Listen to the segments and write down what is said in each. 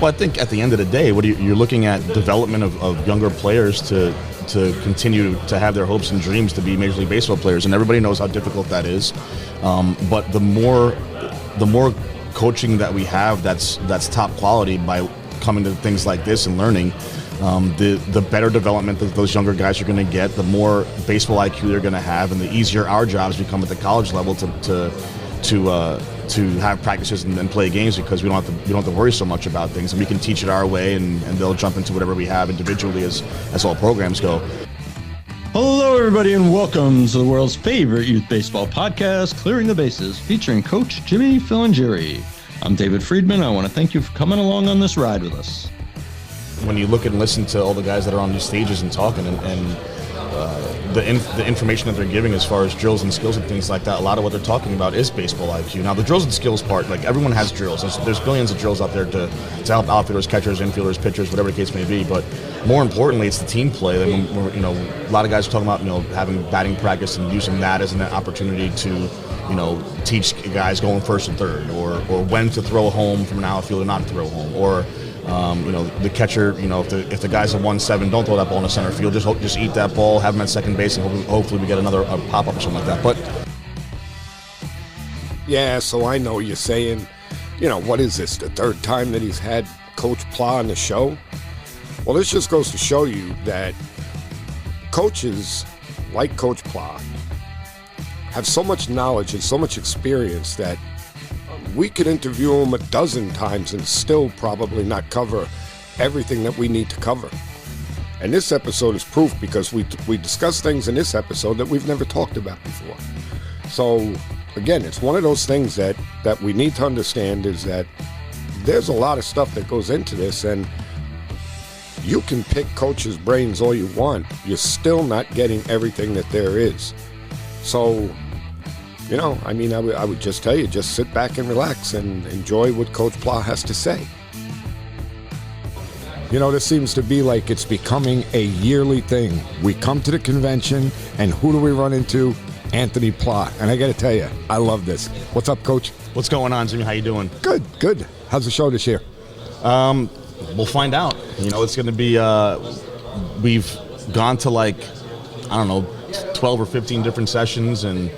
Well, I think at the end of the day, you're looking at development of younger players to continue to have their hopes and dreams to be Major League Baseball players, and everybody knows how difficult that is. But the more coaching that we have that's top quality by coming to things like this and learning, the better development that those younger guys are going to get, the more baseball IQ they're going to have, and the easier our jobs become at the college level to have practices and play games, because we don't have to worry so much about things, and we can teach it our way, and they'll jump into whatever we have individually as all programs go. Hello, everybody, and welcome to the world's favorite youth baseball podcast, Clearing the Bases, featuring Coach Vinny Filingeri. I'm David Friedman. I want to thank you for coming along on this ride with us. When you look and listen to all the guys that are on these stages and talking, and the information that they're giving as far as drills and skills and things like that, a lot of what they're talking about is baseball IQ. Now, the drills and skills part, like, everyone has drills. There's billions of drills out there to help outfielders, catchers, infielders, pitchers, whatever the case may be. But more importantly, it's the team play. A lot of guys are talking about having batting practice and using that as an opportunity to teach guys going first and third, or when to throw home from an outfielder, not to throw home, or the catcher, if the guy's a 1-7, don't throw that ball in the center field. Just eat that ball, have him at second base, and hopefully we get another pop-up or something like that. But yeah, so I know you're saying, what is this, the third time that he's had Coach Pla on the show? Well, this just goes to show you that coaches like Coach Pla have so much knowledge and so much experience that we could interview him a dozen times and still probably not cover everything that we need to cover. And this episode is proof, because we discuss things in this episode that we've never talked about before. So, again, it's one of those things that we need to understand, is that there's a lot of stuff that goes into this, and you can pick coaches' brains all you want. You're still not getting everything that there is. So, I would just tell you, just sit back and relax and enjoy what Coach Pla has to say. This seems to be like it's becoming a yearly thing. We come to the convention, and who do we run into? Anthony Pla. And I got to tell you, I love this. What's up, Coach? What's going on, Jimmy? How you doing? Good. How's the show this year? We'll find out. It's going to be, we've gone to 12 or 15 different sessions, and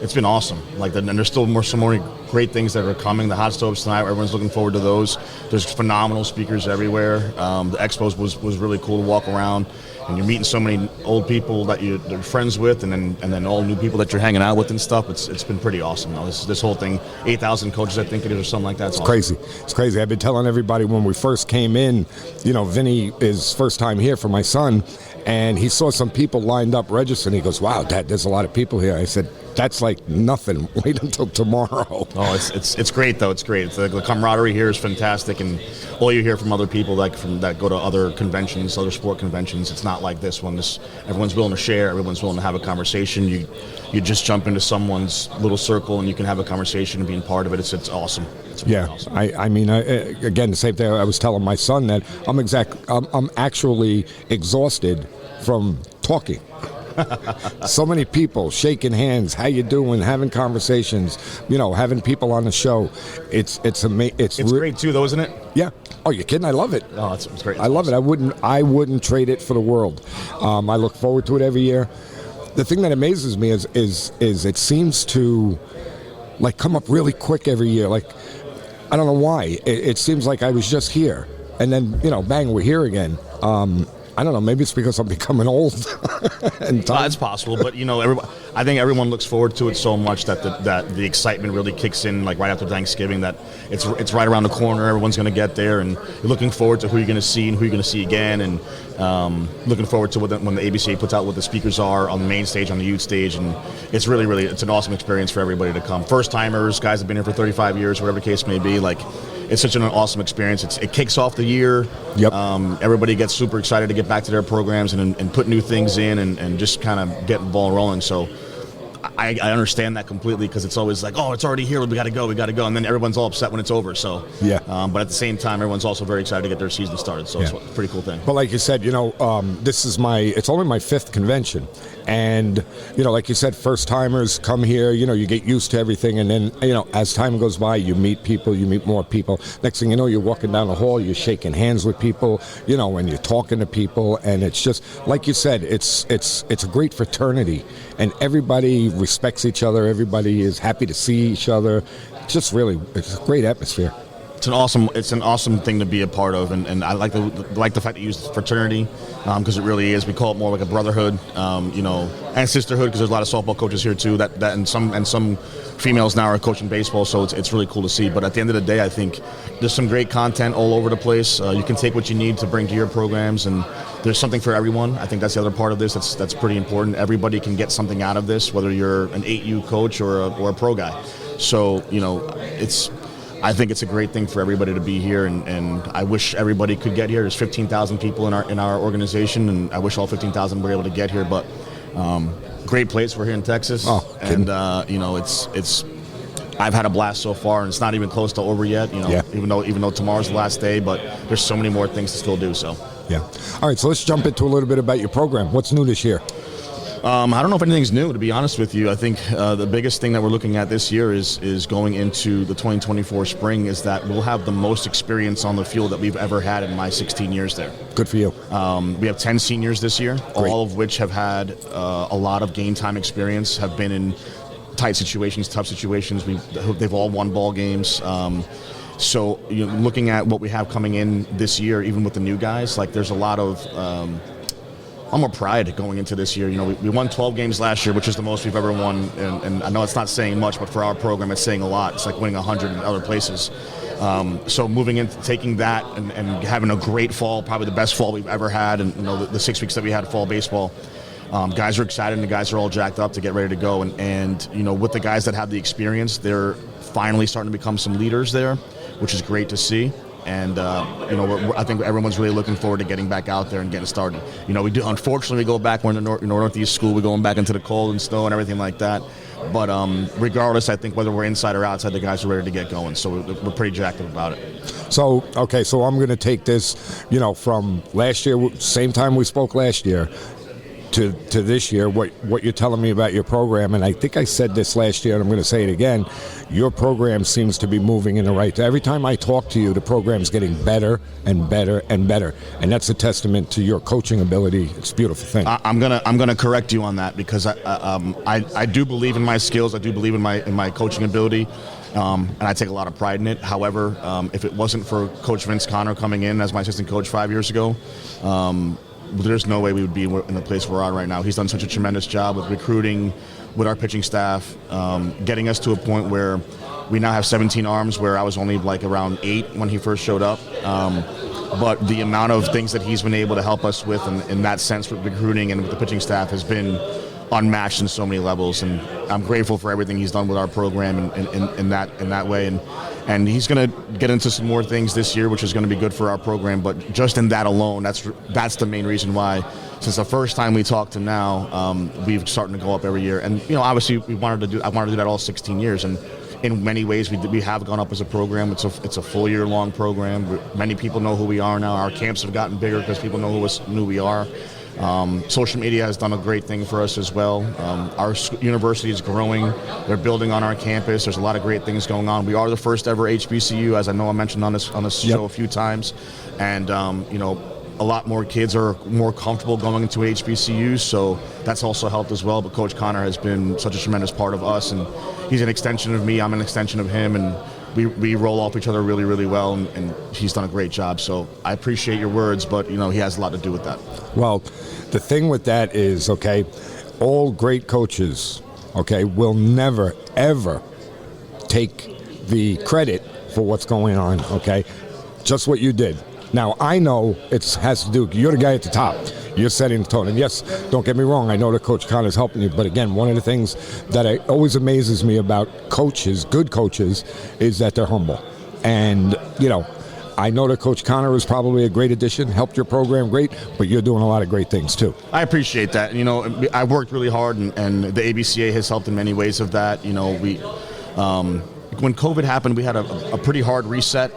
it's been awesome. And there's still some more great things that are coming. The hot stoves tonight, everyone's looking forward to those. There's phenomenal speakers everywhere. The expos was really cool to walk around, and you're meeting so many old people that you're friends with, and then all new people that you're hanging out with and stuff. It's been pretty awesome. This whole thing, 8,000 coaches, I think it is, or something like that. It's crazy. It's crazy. I've been telling everybody when we first came in, Vinny is first time here for my son, and he saw some people lined up registering. He goes, "Wow, Dad, there's a lot of people here." I said, "That's like nothing. Wait until tomorrow." Oh, it's great though. It's great. The camaraderie here is fantastic, and all you hear from other people that go to other conventions, other sport conventions, it's not like this one. Everyone's willing to share. Everyone's willing to have a conversation. You just jump into someone's little circle, and you can have a conversation and being part of it. It's awesome. It's really awesome. Again, the same thing. I was telling my son that I'm actually exhausted from talking. So many people shaking hands, how you doing, having conversations, having people on the show. It's great too, though, isn't it? Yeah. Oh, you're kidding? I love it. Oh, it's great. I love it. I wouldn't trade it for the world. I look forward to it every year. The thing that amazes me is it seems to come up really quick every year. I don't know why. It seems like I was just here, and then bang, we're here again. I don't know. Maybe it's because I'm becoming old. It's possible, but I think everyone looks forward to it so much that the excitement really kicks in, right after Thanksgiving. That it's right around the corner. Everyone's going to get there, and you're looking forward to who you're going to see and who you're going to see again, and looking forward to when the ABCA puts out what the speakers are on the main stage, on the youth stage, and it's really it's an awesome experience for everybody to come. First timers, guys have been here for 35 years, whatever the case may be. It's such an awesome experience. It kicks off the year. Yep. Everybody gets super excited to get back to their programs and put new things in and just kind of get the ball rolling. So I understand that completely, because it's always like, oh, it's already here, we got to go, and then everyone's all upset when it's over. So yeah. But at the same time, everyone's also very excited to get their season started. So It's a pretty cool thing. But like you said, this is it's only my fifth convention, And, like you said, first-timers come here, you get used to everything. And then, as time goes by, you meet people, you meet more people. Next thing you know, you're walking down the hall, you're shaking hands with people, and you're talking to people. And it's just, like you said, it's a great fraternity. And everybody respects each other. Everybody is happy to see each other. It's a great atmosphere. It's an awesome thing to be a part of, and I like the fact that you use fraternity, because it really is. We call it more like a brotherhood, and sisterhood, because there's a lot of softball coaches here too. That and some females now are coaching baseball, so it's really cool to see. But at the end of the day, I think there's some great content all over the place. You can take what you need to bring to your programs, and there's something for everyone. I think that's the other part of this. That's pretty important. Everybody can get something out of this, whether you're an 8U coach or a pro guy. So I think it's a great thing for everybody to be here, and I wish everybody could get here. There's 15,000 people in our organization, and I wish all 15,000 were able to get here. But great place. We're here in Texas, and it's. I've had a blast so far, and it's not even close to over yet. Even though tomorrow's the last day, but there's so many more things to still do. So yeah. All right, so let's jump into a little bit about your program. What's new this year? I don't know if anything's new, to be honest with you. I think the biggest thing that we're looking at this year is going into the 2024 spring is that we'll have the most experience on the field that we've ever had in my 16 years there. Good for you. We have 10 seniors this year, Great. All of which have had a lot of game time experience, have been in tight situations, tough situations. They've all won ball games. So looking at what we have coming in this year, even with the new guys, like there's a lot of more pride going into this year. We won 12 games last year, which is the most we've ever won, and I know it's not saying much, but for our program, it's saying a lot. It's like winning 100 in other places. So moving into taking that and having a great fall, probably the best fall we've ever had, and the 6 weeks that we had fall baseball. Guys are excited, and the guys are all jacked up to get ready to go. And with the guys that have the experience, they're finally starting to become some leaders there, which is great to see. And I think everyone's really looking forward to getting back out there and getting started. Unfortunately, we go back. We're in the Northeast school. We're going back into the cold and snow and everything like that. But regardless, I think whether we're inside or outside, the guys are ready to get going. So we're pretty jacked up about it. So I'm going to take this, from last year, same time we spoke last year, to this year, what you're telling me about your program, and I think I said this last year, and I'm going to say it again, your program seems to be moving in the right direction. Every time I talk to you, the program's getting better and better and better, and that's a testament to your coaching ability. It's a beautiful thing. I'm gonna correct you on that, because I do believe in my skills. I do believe in my coaching ability. And I take a lot of pride in it. However, if it wasn't for Coach Vince Connor coming in as my assistant coach 5 years ago, there's no way we would be in the place we're on right now. He's done such a tremendous job with recruiting, with our pitching staff, getting us to a point where we now have 17 arms, where I was only like around 8 when he first showed up. But the amount of things that he's been able to help us with in that sense with recruiting and with the pitching staff has been unmatched in so many levels, and I'm grateful for everything he's done with our program in that way. And he's going to get into some more things this year, which is going to be good for our program. But just in that alone, that's the main reason why, since the first time we talked to now, we've starting to go up every year. And obviously, I wanted to do that all 16 years, and in many ways we have gone up as a program. It's a full year long program. Many people know who we are now. Our camps have gotten bigger because people know who we are. Social media has done a great thing for us as well. Our university is growing. They're building on our campus. There's a lot of great things going on. We are the first ever HBCU, as I know I mentioned on this show a few times. And, a lot more kids are more comfortable going into HBCUs, so that's also helped as well. But Coach Connor has been such a tremendous part of us, and he's an extension of me. I'm an extension of him, and we roll off each other really, really well, and he's done a great job. So I appreciate your words, but, he has a lot to do with that. Well, the thing with that is, all great coaches, will never, ever take the credit for what's going on, Just what you did. Now, I know it has to do, you're the guy at the top. You're setting the tone. And yes, don't get me wrong, I know that Coach Connor's helping you. But again, one of the things that always amazes me about coaches, good coaches, is that they're humble. And, I know that Coach Connor is probably a great addition, helped your program great, but you're doing a lot of great things too. I appreciate that. I worked really hard, and the ABCA has helped in many ways of that. When COVID happened, we had a pretty hard reset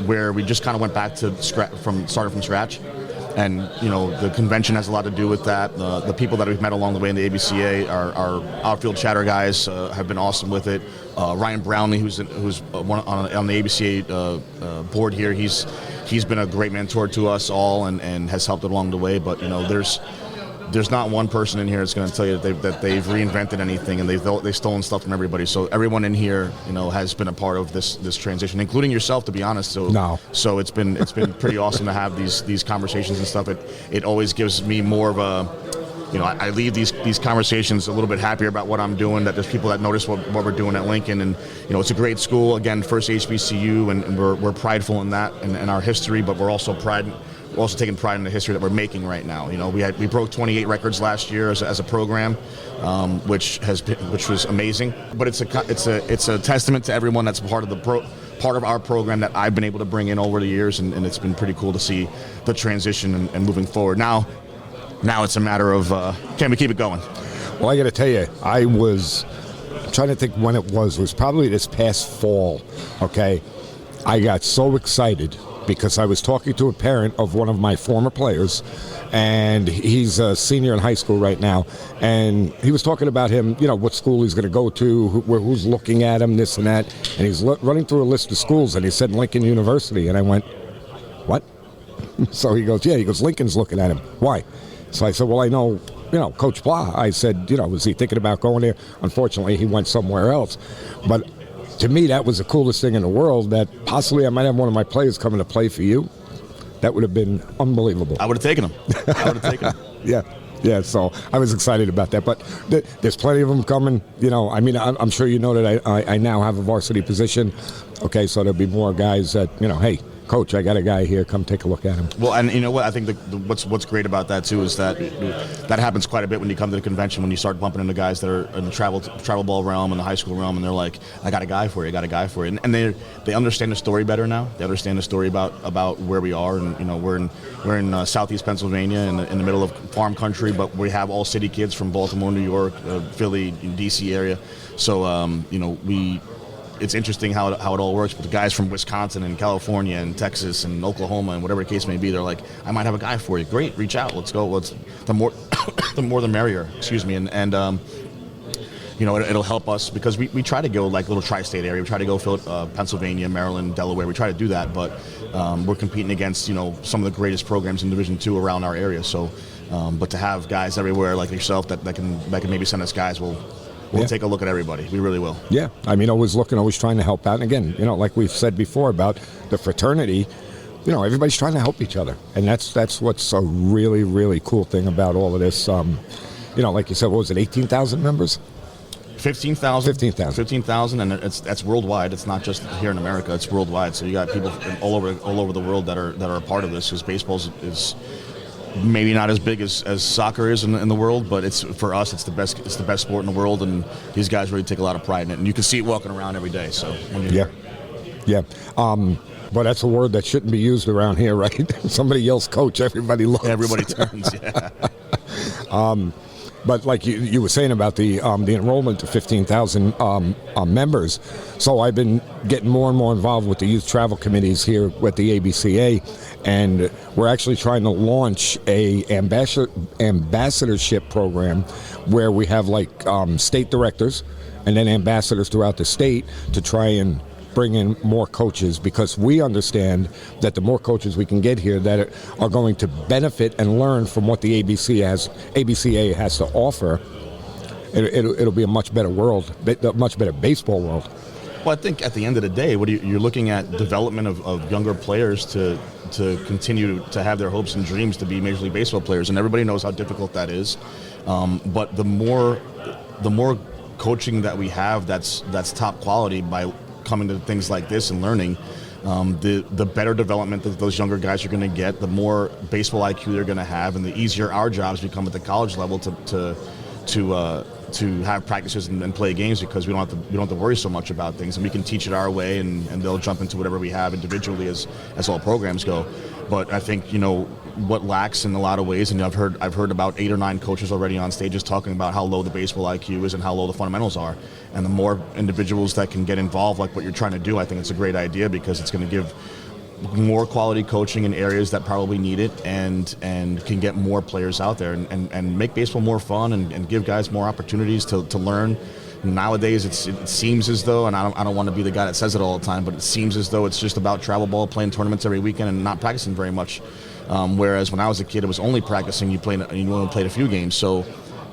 where we just kind of went back to started from scratch. and the convention has a lot to do with that. The people that we've met along the way in the ABCA, our outfield chatter guys have been awesome with it. Ryan Brownlee, who's on the ABCA board here, he's been a great mentor to us all and has helped along the way. But there's not one person in here that's going to tell you that they've reinvented anything and they've stolen stuff from everybody. So everyone in here, has been a part of this transition, including yourself, to be honest. So it's been pretty awesome to have these conversations and stuff. It always gives me more of a, I leave these conversations a little bit happier about what I'm doing, that there's people that notice what we're doing at Lincoln. And, it's a great school, again, first HBCU, and we're prideful in that and our history, but we're also taking pride in the history that we're making right now. We broke 28 records last year as a program, which was amazing. But it's a testament to everyone that's part of our program that I've been able to bring in over the years, and it's been pretty cool to see the transition and moving forward. Now it's a matter of can we keep it going? Well, I got to tell you, I was trying to think when it was probably this past fall. Okay, I got so excited because I was talking to a parent of one of my former players, and he's a senior in high school right now, and he was talking about him, what school he's going to go to, who's looking at him, this and that, and he's running through a list of schools, and he said Lincoln University, and I went, what? So he goes, Lincoln's looking at him. Why? So I said, well, I know, Coach Pla. I said, was he thinking about going there? Unfortunately, he went somewhere else. But to me, that was the coolest thing in the world, that possibly I might have one of my players coming to play for you. That would have been unbelievable. I would have taken him. Yeah, so I was excited about that. But there's plenty of them coming. I'm sure you know that I now have a varsity position. Okay, so there'll be more guys that, hey, Coach, I got a guy here. Come take a look at him. Well, and you know what? I think what's great about that too is that happens quite a bit when you come to the convention. When you start bumping into guys that are in the travel ball realm and the high school realm, and they're like, "I got a guy for you. And they understand the story better now. They understand the story about where we are, and we're in southeast Pennsylvania in the middle of farm country, but we have all city kids from Baltimore, New York, Philly, DC area. So it's interesting how it all works. But the guys from Wisconsin and California and Texas and Oklahoma and whatever the case may be, they're like, I might have a guy for you. Great, reach out. Let's go. The more the merrier. Excuse me. And it'll help us because we try to go like little tri-state area. We try to go Pennsylvania, Maryland, Delaware. We try to do that, but we're competing against some of the greatest programs in Division II around our area. So, but to have guys everywhere like yourself that can maybe send us guys We'll take a look at everybody. We really will. Yeah. Always trying to help out. And again, like we've said before about the fraternity, everybody's trying to help each other. And that's what's a really, really cool thing about all of this. Like you said, what was it, 18,000 members? 15,000. 15,000, and that's worldwide. It's not just here in America. It's worldwide. So you got people all over the world that are a part of this, because baseball is maybe not as big as soccer is in the world, but for us it's the best sport in the world, and these guys really take a lot of pride in it, and you can see it walking around every day. So but that's a word that shouldn't be used around here, right? Somebody yells coach, everybody looks. Everybody turns. But like you were saying about the enrollment to 15,000 members, so I've been getting more and more involved with the youth travel committees here at the ABCA, and we're actually trying to launch a ambassadorship program where we have like state directors and then ambassadors throughout the state to try and bring in more coaches, because we understand that the more coaches we can get here that are going to benefit and learn from what the ABCA has to offer, it'll be a much better world, a much better baseball world. Well, I think at the end of the day, you're looking at development of younger players to continue to have their hopes and dreams to be Major League Baseball players, and everybody knows how difficult that is. But the more coaching that we have that's top quality by coming to things like this and learning, the better development that those younger guys are going to get, the more baseball IQ they're going to have, and the easier our jobs become at the college level to have practices and play games, because we don't have to worry so much about things, and we can teach it our way, and they'll jump into whatever we have individually as all programs go. But I think what lacks in a lot of ways, and I've heard about 8 or 9 coaches already on stages talking about how low the baseball IQ is and how low the fundamentals are, and the more individuals that can get involved like what you're trying to do, I think it's a great idea, because it's going to give more quality coaching in areas that probably need it, and can get more players out there and make baseball more fun and give guys more opportunities to learn. Nowadays, it seems as though, and I don't want to be the guy that says it all the time, but it seems as though it's just about travel ball, playing tournaments every weekend, and not practicing very much. Whereas when I was a kid, it was only practicing. You only played a few games. So,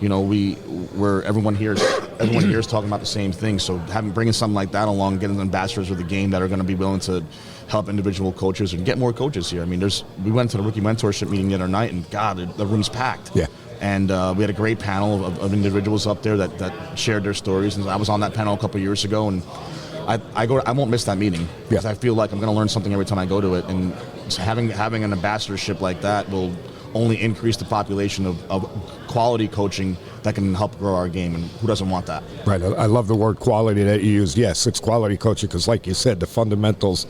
everyone here is talking about the same thing. So bringing something like that along, getting ambassadors of the game that are going to be willing to help individual coaches and get more coaches here. I mean, we went to the rookie mentorship meeting the other night, and God, the room's packed. Yeah. And we had a great panel of individuals up there that shared their stories. And I was on that panel a couple of years ago, and I won't miss that meeting because I feel like I'm going to learn something every time I go to it. And having an ambassadorship like that will only increase the population of quality coaching that can help grow our game, and who doesn't want that? Right. I love the word quality that you used. Yes, it's quality coaching because, like you said, the fundamentals.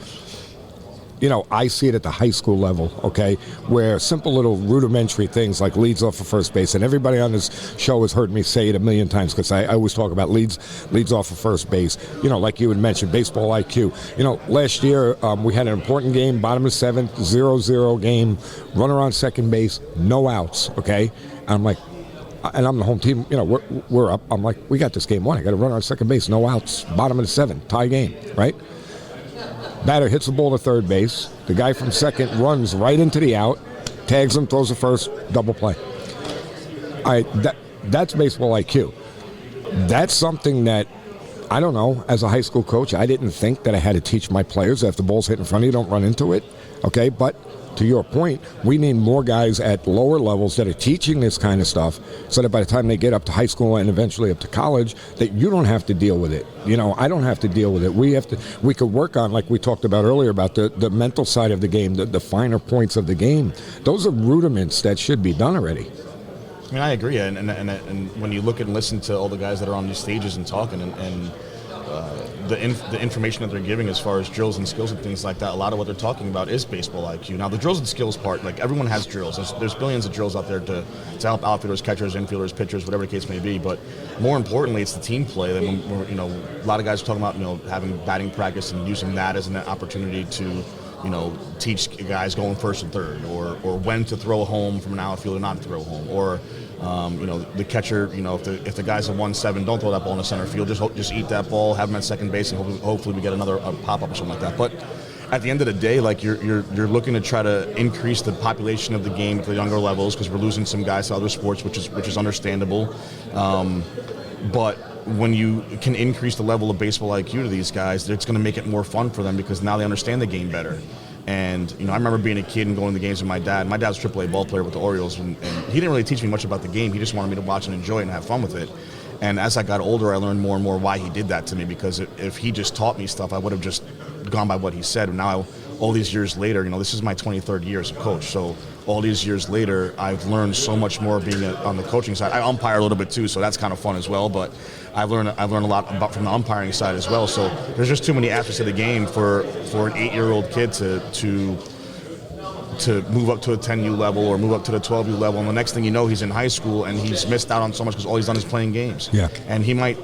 I see it at the high school level, okay, where simple little rudimentary things like leads off of first base, and everybody on this show has heard me say it a million times because I always talk about leads off of first base. Like you had mentioned, baseball IQ. Last year we had an important game, bottom of the seventh, 0-0 game, runner on second base, no outs, okay? And I'm like, and I'm the home team, we're up. I'm like, we got this game won. I got to run on second base, no outs, bottom of the seventh, tie game, right? Batter hits the ball to third base. The guy from second runs right into the out, tags him, throws the first, double play. That's baseball IQ. That's something that, I don't know, as a high school coach, I didn't think that I had to teach my players that if the ball's hit in front of you, don't run into it. Okay, but to your point, we need more guys at lower levels that are teaching this kind of stuff so that by the time they get up to high school and eventually up to college, that you don't have to deal with it. I don't have to deal with it. We could work on, like we talked about earlier, about the mental side of the game, the finer points of the game. Those are rudiments that should be done already. I mean, I agree, and when you look and listen to all the guys that are on these stages and talking, and the information that they're giving as far as drills and skills and things like that, a lot of what they're talking about is baseball IQ. Now, the drills and skills part, like everyone has drills. There's billions of drills out there to help outfielders, catchers, infielders, pitchers, whatever the case may be. But more importantly, it's the team play. That a lot of guys are talking about having batting practice and using that as an opportunity to teach guys going first and third, or when to throw home from an outfielder, not to throw home, or the catcher, if the guy's a 1-7, don't throw that ball in the center field. Just eat that ball, have him at second base, and hopefully we get another pop up or something like that. But at the end of the day, like you're looking to try to increase the population of the game at the younger levels because we're losing some guys to other sports, which is understandable. But when you can increase the level of baseball IQ to these guys, it's going to make it more fun for them because now they understand the game better. And, I remember being a kid and going to the games with my dad. My dad was a AAA ball player with the Orioles, and he didn't really teach me much about the game. He just wanted me to watch and enjoy it and have fun with it. And as I got older, I learned more and more why he did that to me, because if he just taught me stuff, I would have just gone by what he said. And now, all these years later, this is my 23rd year as a coach. So all these years later, I've learned so much more being on the coaching side. I umpire a little bit too, so that's kind of fun as well. But I've learned a lot about from the umpiring side as well. So there's just too many aspects of the game for an 8-year-old kid to move up to a 10U level or move up to the 12U level. And the next thing you know, he's in high school and he's missed out on so much because all he's done is playing games. Yeah. And he might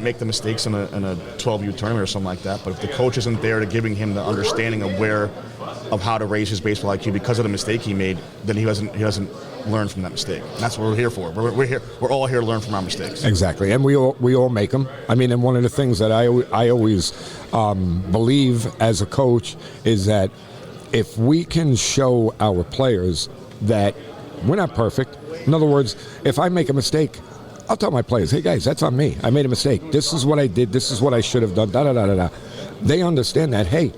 make the mistakes in a 12U tournament or something like that, but if the coach isn't there to giving him the understanding of how to raise his baseball IQ because of the mistake he made, then he doesn't learn from that mistake. And that's what we're here for. We're all here to learn from our mistakes. Exactly, and we all make them. I mean, and one of the things that I always believe as a coach is that if we can show our players that we're not perfect. In other words, if I make a mistake, I'll tell my players, hey guys, that's on me. I made a mistake. This is what I did. This is what I should have done. Da da da da da. They understand that, hey,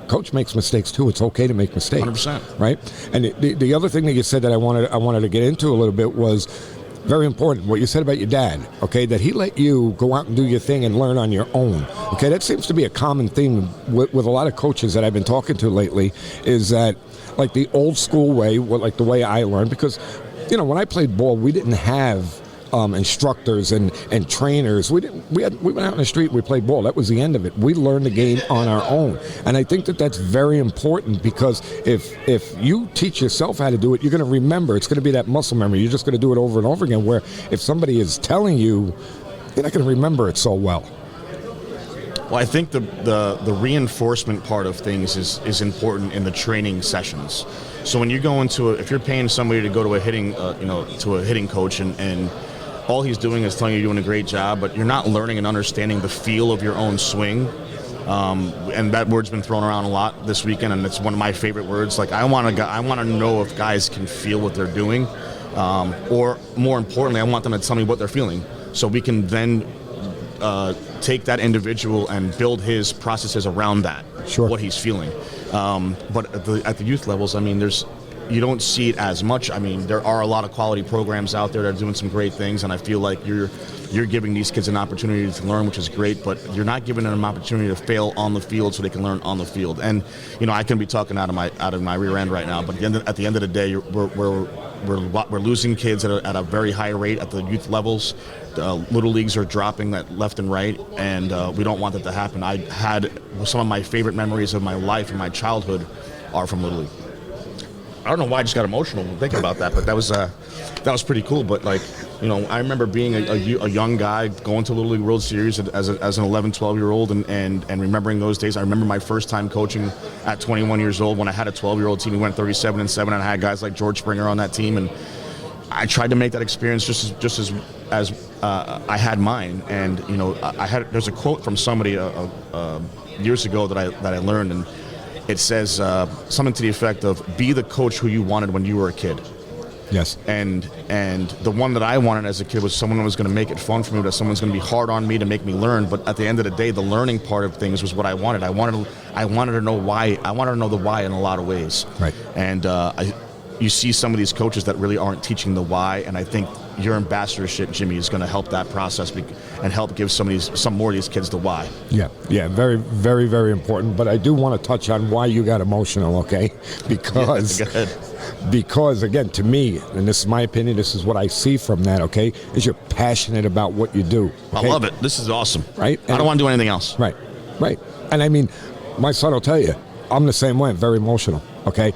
coach makes mistakes too. It's okay to make mistakes. 100%. Right? And the other thing that you said that I wanted to get into a little bit was very important. What you said about your dad, okay, that he let you go out and do your thing and learn on your own. Okay, that seems to be a common theme with a lot of coaches that I've been talking to lately, is that like the old school way, like the way I learned, because, when I played ball, we didn't have instructors and trainers. We went out in the street, we played ball. That was the end of it. We learned the game on our own. And I think that that's very important, because if you teach yourself how to do it, you're going to remember. It's going to be that muscle memory. You're just going to do it over and over again, where if somebody is telling you, you're not going to remember it so well. Well, I think the reinforcement part of things is important in the training sessions. So when you go if you're paying somebody to go to a hitting to a hitting coach and all he's doing is telling you you're doing a great job, but you're not learning and understanding the feel of your own swing. And that word's been thrown around a lot this weekend, and it's one of my favorite words. Like I want to know if guys can feel what they're doing, or more importantly, I want them to tell me what they're feeling, so we can then take that individual and build his processes around that, what he's feeling. But at the youth levels, I mean, you don't see it as much. I mean, there are a lot of quality programs out there that are doing some great things, and I feel like you're giving these kids an opportunity to learn, which is great, but you're not giving them an opportunity to fail on the field so they can learn on the field. And I can be talking out of my rear end right now, but at the end of the day, we're losing kids at a very high rate at the youth levels. Little leagues are dropping that left and right, and we don't want that to happen. I had some of my favorite memories of my life and my childhood are from Little League. I don't know why I just got emotional thinking about that, but that was pretty cool. But I remember being a young guy going to Little League World Series as an 11, 12-year-old and remembering those days. I remember my first time coaching at 21 years old when I had a 12-year-old team. We went 37-7, and I had guys like George Springer on that team, and I tried to make that experience just as I had mine. And there's a quote from somebody years ago that I learned, and it says something to the effect of, be the coach who you wanted when you were a kid. Yes. And the one that I wanted as a kid was someone who was going to make it fun for me, that someone's going to be hard on me to make me learn. But at the end of the day, the learning part of things was what I wanted. I wanted to know why. I wanted to know the why in a lot of ways. Right. And you see some of these coaches that really aren't teaching the why, and I think your ambassadorship, Jimmy, is going to help that process and help give some more of these kids the why. Yeah, very, very, very important. But I do want to touch on why you got emotional, okay? Because, go ahead. Because again, to me, and this is my opinion, this is what I see from that, okay, is you're passionate about what you do. Okay? I love it. This is awesome. Right? I don't want to do anything else. Right. And I mean, my son will tell you, I'm the same way. I'm very emotional. Okay,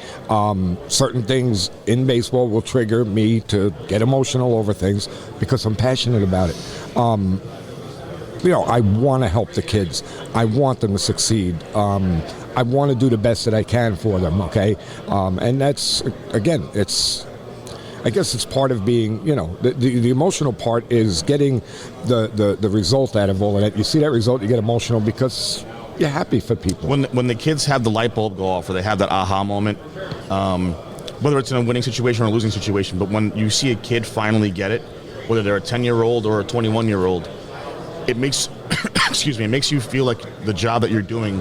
certain things in baseball will trigger me to get emotional over things because I'm passionate about it. I want to help the kids. I want them to succeed. I want to do the best that I can for them. Okay, and that's again, I guess it's part of being, the emotional part is getting the result out of all of that. You see that result, you get emotional because you're happy for people. When the kids have the light bulb go off, or they have that aha moment, whether it's in a winning situation or a losing situation, but when you see a kid finally get it, whether they're a 10-year-old or a 21-year-old, it makes it makes you feel like the job that you're doing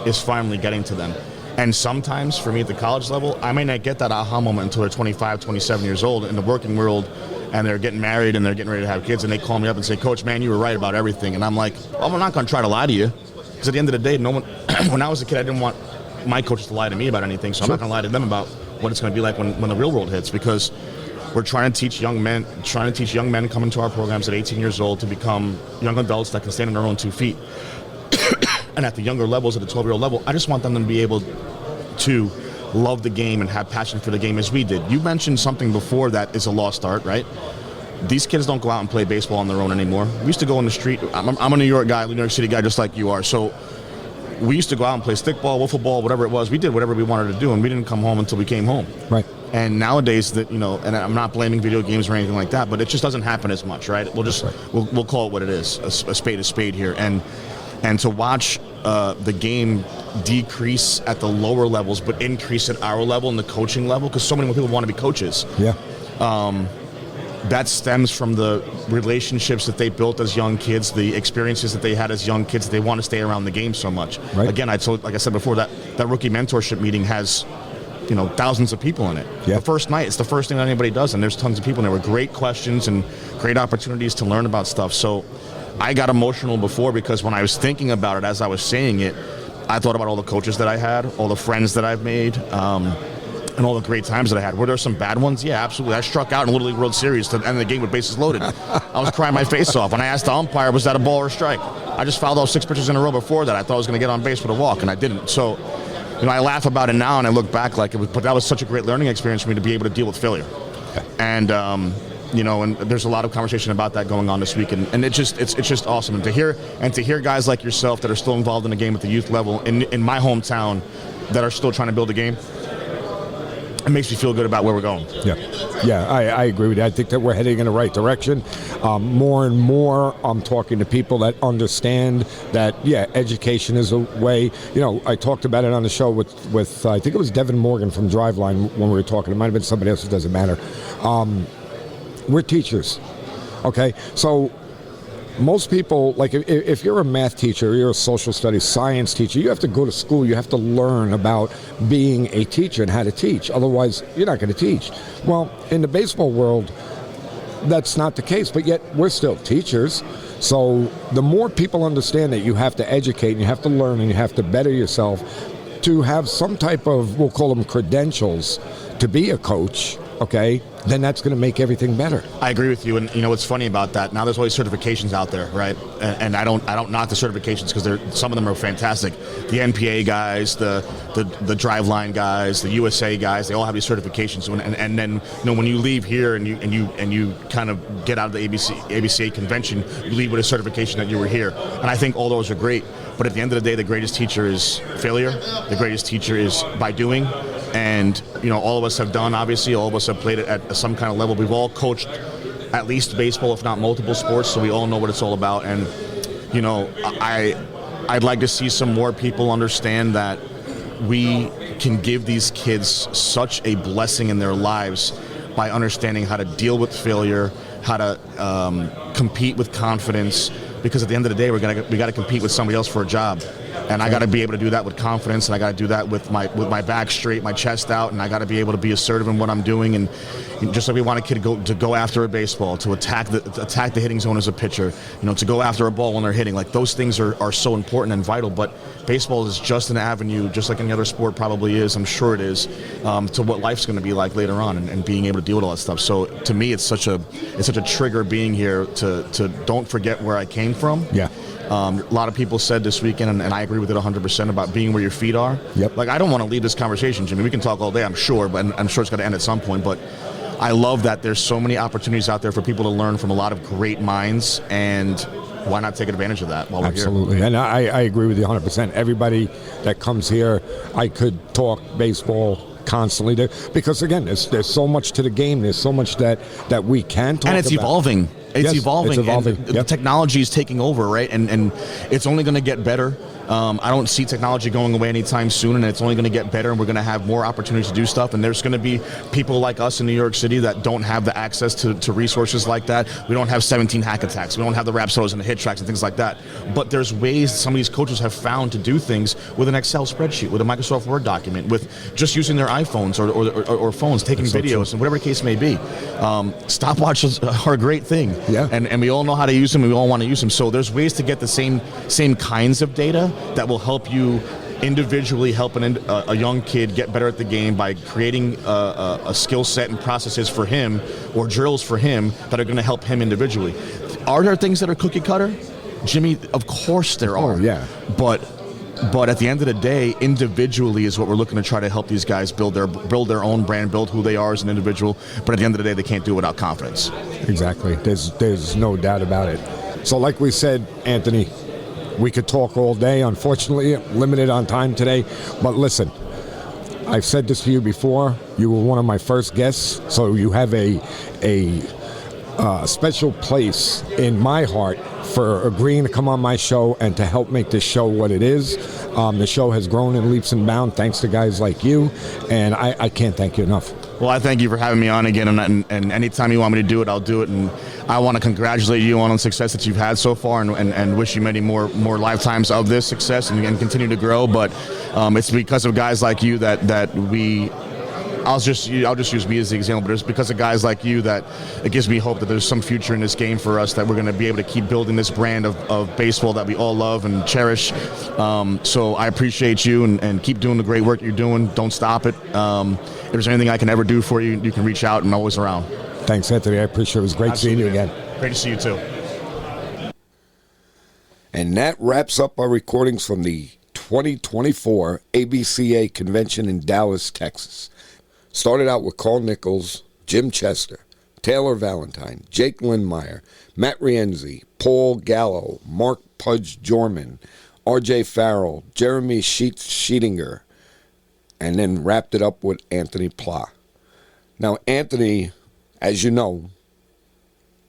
is finally getting to them. And sometimes, for me at the college level, I may not get that aha moment until they're 25, 27 years old in the working world, and they're getting married and they're getting ready to have kids, and they call me up and say, "Coach, man, you were right about everything." And I'm like, well, I'm not going to try to lie to you. Because at the end of the day, no one. When I was a kid, I didn't want my coaches to lie to me about anything, so I'm not going to lie to them about what it's going to be like when the real world hits. Because we're trying to teach young men coming to our programs at 18 years old to become young adults that can stand on their own 2 feet. And at the younger levels, at the 12-year-old level, I just want them to be able to love the game and have passion for the game as we did. You mentioned something before that is a lost art, right? These kids don't go out and play baseball on their own anymore. We used to go on the street. I'm a New York guy, New York City guy, just like you are. So we used to go out and play stickball, wiffle ball, whatever it was. We did whatever we wanted to do, and we didn't come home until we came home. Right. And nowadays, and I'm not blaming video games or anything like that, but it just doesn't happen as much, right? We'll call it what it is, a spade here. And to watch the game decrease at the lower levels, but increase at our level and the coaching level, because so many more people want to be coaches. Yeah. That stems from the relationships that they built as young kids, the experiences that they had as young kids. They want to stay around the game so much. Right. Again, like I said before, that rookie mentorship meeting has, thousands of people in it. Yeah. The first night, it's the first thing that anybody does, and there's tons of people, and there were great questions and great opportunities to learn about stuff. So I got emotional before because when I was thinking about it, as I was saying it, I thought about all the coaches that I had, all the friends that I've made, and all the great times that I had. Were there some bad ones? Yeah, absolutely. I struck out in a Little League World Series to end the game with bases loaded. I was crying my face off. When I asked the umpire, was that a ball or a strike? I just fouled off 6 pitches in a row before that. I thought I was going to get on base with a walk, and I didn't. So, I laugh about it now, and I look back like it was, but that was such a great learning experience for me to be able to deal with failure. Okay. And And there's a lot of conversation about that going on this week, and it's just awesome. And to hear guys like yourself that are still involved in the game at the youth level in my hometown that are still trying to build a game, it makes me feel good about where we're going. Yeah, I agree with you. I think that we're heading in the right direction. More and more, I'm talking to people that understand that, education is a way. I talked about it on the show with I think it was Devin Morgan from Driveline when we were talking. It might have been somebody else. It doesn't matter. We're teachers, okay? So most people, like if you're a math teacher, you're a social studies science teacher, you have to go to school, you have to learn about being a teacher and how to teach. Otherwise, you're not going to teach. Well, in the baseball world, that's not the case, but yet we're still teachers. So the more people understand that you have to educate and you have to learn and you have to better yourself to have some type of, we'll call them credentials, to be a coach, okay, then that's going to make everything better. I agree with you, and what's funny about that? Now there's all these certifications out there, right? And I don't knock the certifications because some of them are fantastic. The NPA guys, the Driveline guys, the USA guys, they all have these certifications. And then when you leave here and you kind of get out of the ABCA Convention, you leave with a certification that you were here. And I think all those are great. But at the end of the day, the greatest teacher is failure. The greatest teacher is by doing. And all of us have done, obviously, all of us have played it at some kind of level. We've all coached at least baseball, if not multiple sports, so we all know what it's all about. And I'd like to see some more people understand that we can give these kids such a blessing in their lives by understanding how to deal with failure, how to compete with confidence, because at the end of the day, we got to compete with somebody else for a job. And I got to be able to do that with confidence, and I got to do that with my back straight, my chest out, and I got to be able to be assertive in what I'm doing. And just like we want a kid to go after a baseball, to attack the hitting zone as a pitcher, to go after a ball when they're hitting, like those things are so important and vital. But baseball is just an avenue, just like any other sport probably is, I'm sure it is, to what life's going to be like later on, and being able to deal with all that stuff. So to me, it's such a trigger being here to don't forget where I came from. Yeah. A lot of people said this weekend, and I agree with it 100%, about being where your feet are. Yep. Like, I don't want to leave this conversation, Jimmy. We can talk all day, I'm sure, but I'm sure it's got to end at some point. But I love that there's so many opportunities out there for people to learn from a lot of great minds, and why not take advantage of that while we're here? Absolutely, and I agree with you 100%. Everybody that comes here, I could talk baseball constantly there, because again, there's so much to the game. There's so much that we can talk about. And it's evolving. It's evolving. And the technology is taking over, right? And it's only going to get better. I don't see technology going away anytime soon, and it's only going to get better, and we're going to have more opportunities to do stuff. And there's going to be people like us in New York City that don't have the access to resources like that. We don't have 17 hack attacks. We don't have the Rapsodos and the hit tracks and things like that. But there's ways some of these coaches have found to do things with an Excel spreadsheet, with a Microsoft Word document, with just using their iPhones or phones, taking videos, and whatever the case may be. Stopwatches are a great thing. Yeah. And we all know how to use them, and we all want to use them. So there's ways to get the same kinds of data that will help you individually help a young kid get better at the game by creating a skill set and processes for him, or drills for him, that are going to help him individually. Are there things that are cookie cutter? Jimmy, of course there are. Oh, yeah. But at the end of the day, individually is what we're looking to try to help these guys build their own brand, build who they are as an individual. But at the end of the day, they can't do it without confidence. Exactly. There's no doubt about it. So like we said, Anthony, we could talk all day. Unfortunately, limited on time today. But listen, I've said this to you before. You were one of my first guests, so you have a special place in my heart for agreeing to come on my show and to help make this show what it is. The show has grown in leaps and bounds thanks to guys like you, and I can't thank you enough. Well, I thank you for having me on again, and anytime you want me to do it, I'll do it. And I want to congratulate you on the success that you've had so far, and wish you many more lifetimes of this success and continue to grow. But it's because of guys like you that we. I'll just use me as the example, but it's because of guys like you that it gives me hope that there's some future in this game for us, that we're going to be able to keep building this brand of baseball that we all love and cherish. So I appreciate you, and keep doing the great work you're doing. Don't stop it. If there's anything I can ever do for you, you can reach out, and I'm always around. Thanks, Anthony. I appreciate it. It was great seeing you again. Great to see you too. And that wraps up our recordings from the 2024 ABCA Convention in Dallas, Texas. Started out with Carl Nichols, Jim Chester, Taylor Valentine, Jake Lindmeyer, Matt Rienzi, Paul Gallo, Mark Pudge Jorman, R.J. Farrell, Jeremy Sheetinger, and then wrapped it up with Anthony Pla. Now, Anthony, as you know,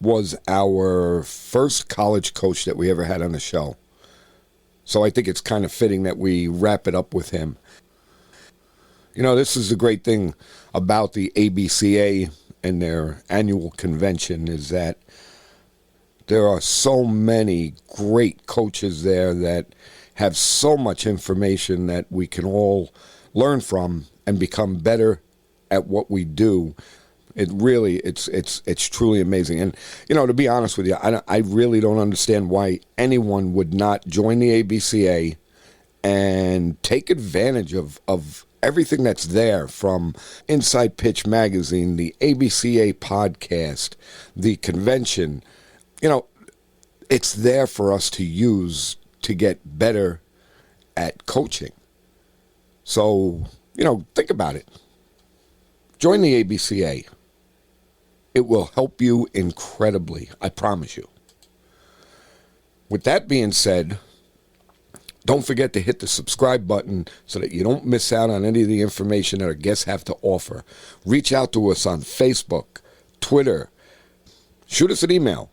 was our first college coach that we ever had on the show. So I think it's kind of fitting that we wrap it up with him. You know, this is the great thing about the ABCA and their annual convention is that there are so many great coaches there that have so much information that we can all learn from and become better at what we do. It's truly amazing. And, you know, to be honest with you, I really don't understand why anyone would not join the ABCA and take advantage of everything that's there, from Inside Pitch Magazine, the ABCA podcast, the convention. You know, it's there for us to use to get better at coaching. So, you know, think about it. Join the ABCA. It will help you incredibly, I promise you. With that being said, don't forget to hit the subscribe button so that you don't miss out on any of the information that our guests have to offer. Reach out to us on Facebook, Twitter. Shoot us an email,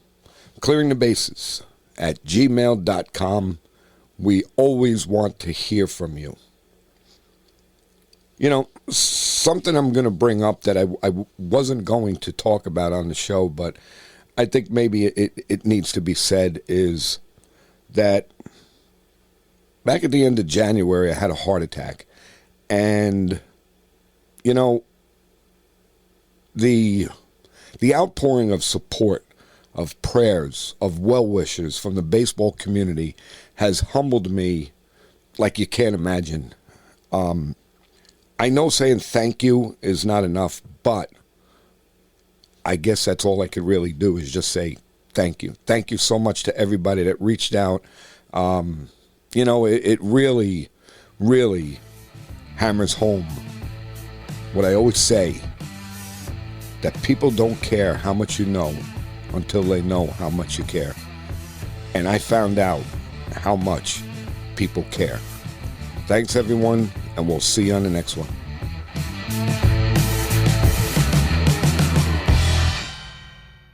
clearingthebases@gmail.com. We always want to hear from you. You know, something I'm going to bring up that I wasn't going to talk about on the show, but I think maybe it needs to be said, is that back at the end of January, I had a heart attack. And, you know, the outpouring of support, of prayers, of well wishes from the baseball community has humbled me like you can't imagine. I know saying thank you is not enough, but I guess that's all I could really do is just say thank you. Thank you so much to everybody that reached out. You know, it really, really hammers home what I always say, that people don't care how much you know until they know how much you care. And I found out how much people care. Thanks, everyone, and we'll see you on the next one.